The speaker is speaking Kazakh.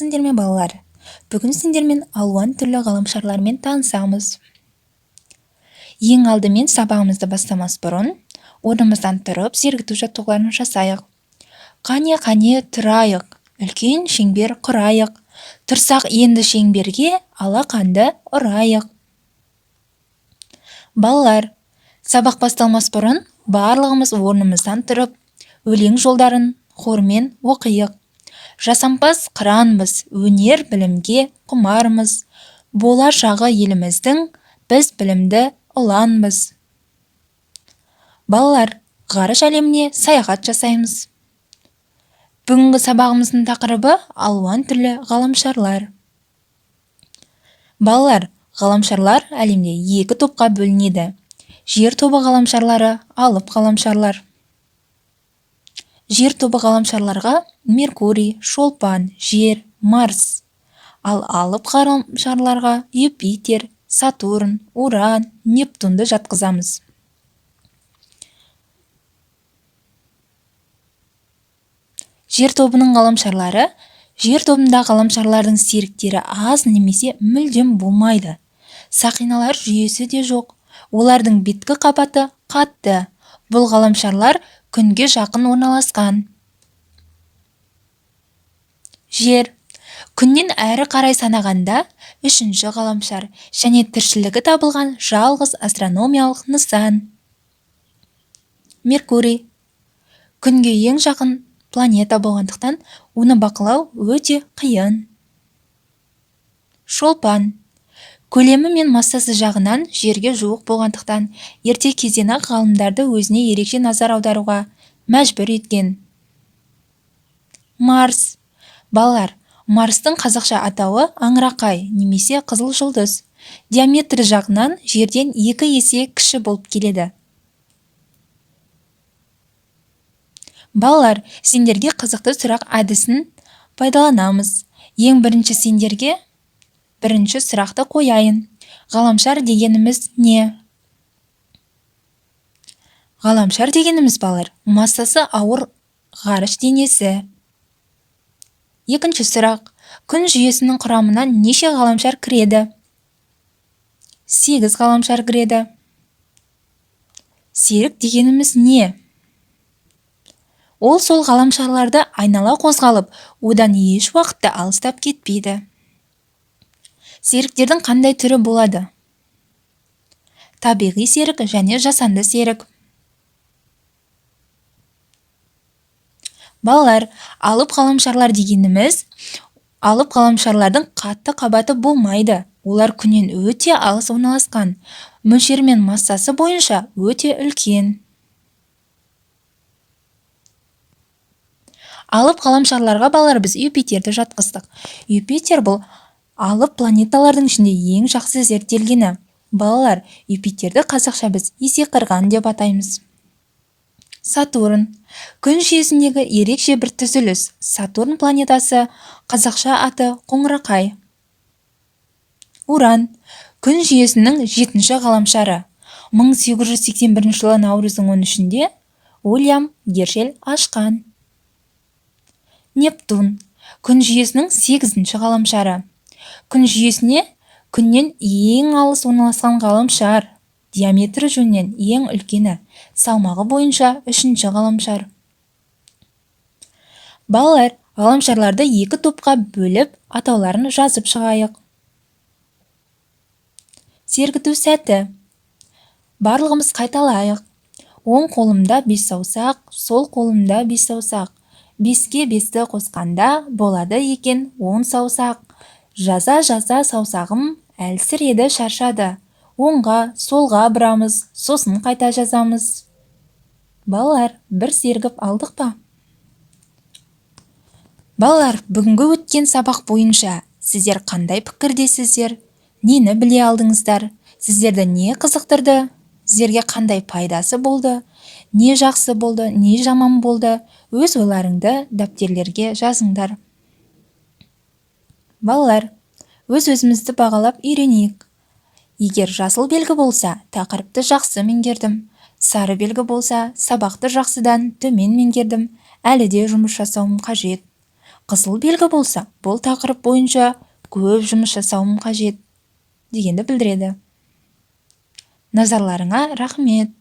саламатсыңдар ме балалар? Бүгін сендермен алуан түрлі ғаламшарлармен танысамыз. Ең алдымен сабағымызды бастамас бұрын, орнымыздан тұрып зерігіту жаттығуларын жасайық. Қане тұрайық, үлкен шеңбер құрайық. Тұрсақ енді шеңберге алақанды ұрайық. Балалар, сабақ басталмас бұрын барлығымыз орнымыздан тұрып, өлең жолдарын хормен оқиық. Жасампаз қыранбыз, өнер білімге құмармыз. Болашағы еліміздің, біз білімді ұланбыз. Балалар, ғарыш әлеміне саяхат жасаймыз. Бүгінгі сабағымыздың тақырыбы алуан түрлі ғаламшарлар. Балалар, ғаламшарлар әлемде екі топқа бөлінеді. Жер тобы ғаламшарлары, алып ғаламшарлар. Жер тобы ғаламшарларға Меркурий, Шолпан, Жер, Марс. Ал алып ғаламшарларға Юпитер, Сатурн, Уран, Нептунды жатқызамыз. Жер тобының ғаламшарлары. Жер тобында ғаламшарлардың серіктері аз немесе мүлдем болмайды. Сақиналар жүйесі де жоқ. Олардың беткі қабаты қатты. Бұл ғаламшарлар күнге жақын орналасқан. Жер. Күннен әрі қарай санағанда үшінші ғаламшар және тіршілігі табылған жалғыз астрономиялық нысан. Меркурий. Күнге ең жақын планета болғандықтан оны бақылау өте қиын. Шолпан. Көлемі мен массасы жағынан жерге жуық болғандықтан ерте кезден-ақ ғалымдарды өзіне ерекше назар аударуға мәжбүр еткен. Марс. Балалар, Марстың қазақша атауы аңырақай немесе қызыл жұлдыз. Диаметрі жағынан жерден 2 есе кіші болып келеді. Балалар, сендерге қызықты сұрақ әдісін пайдаланамыз. Ең бірінші сендерге бірінші сұрақты қояйын. Ғаламшар дегеніміз не? Ғаламшар дегеніміз, балалар, массасы ауыр ғарыш денесі. Екінші сұрақ. Күн жүйесінің құрамына неше ғаламшар кіреді? 8 ғаламшар кіреді. Серік дегеніміз не? Ол сол ғаламшарларды айнала қозғалып, одан еш уақытта алыстап кетпейді. Серіктердің қандай түрі болады? Табиғи серік және жасанды серік. Балалар, алып ғаламшарлар дегеніміз, алып ғаламшарлардың қатты қабаты болмайды. Олар күннен өте алыс орналасқан. Мөлшері мен массасы бойынша өте үлкен. Алып ғаламшарларға, балалар, біз Юпитерді жатқыздық. Юпитер бұл алып планеталардың ішінде ең жақсы зерттелгені. Балалар, Юпитерді қазақша біз есеқырған деп атаймыз. Сатурн. Күн жүйесіндегі ерекше бір түзіліс. Сатурн планетасы, қазақша аты қоңырақай. Уран. Күн жүйесінің 7-ші ғаламшары. 1881 жылы наурыздың 13-інде Уильям Гершель ашқан. Нептун. Күн жүйесінің 8-ші ғаламшары. Күн жүйесіне күннен ең алыс орналасқан ғаламшар. Диаметрі жөнінен ең үлкені. Салмағы бойынша 3-ші ғаламшар. Балалар, ғаламшарларды 2 топқа бөліп, атауларын жазып шығайық. Сергіту сәті. Барлығымыз қайталайық. Оң қолымда 5 саусақ, сол қолымда 5 саусақ. 5-ке 5-ті қосқанда болады екен 10 саусақ. Жаза саусағым әлсіреді шаршады. Оңға, солға бұрамыз, сосын қайта жазамыз. Балалар, бір сергіп алдық па? Балалар, бүгінгі өткен сабақ бойынша сіздер қандай пікірдесіздер? Нені біле алдыңыздар? Сіздерді не қызықтырды? Сіздерге қандай пайдасы болды? Не жақсы болды, не жаман болды? Өз ойларыңды дәптерлерге жазыңдар. Балалар, өз-өзімізді бағалап үйренейік. Егер жасыл белгі болса, тақырыпты жақсы меңгердім. Сары белгі болса, сабақты жақсыдан төмен меңгердім. Әлі де жұмыс жасауым қажет. Қызыл белгі болса, бұл тақырып бойынша көп жұмыс жасауым қажет дегенді білдіреді. Назарларыңа рахмет.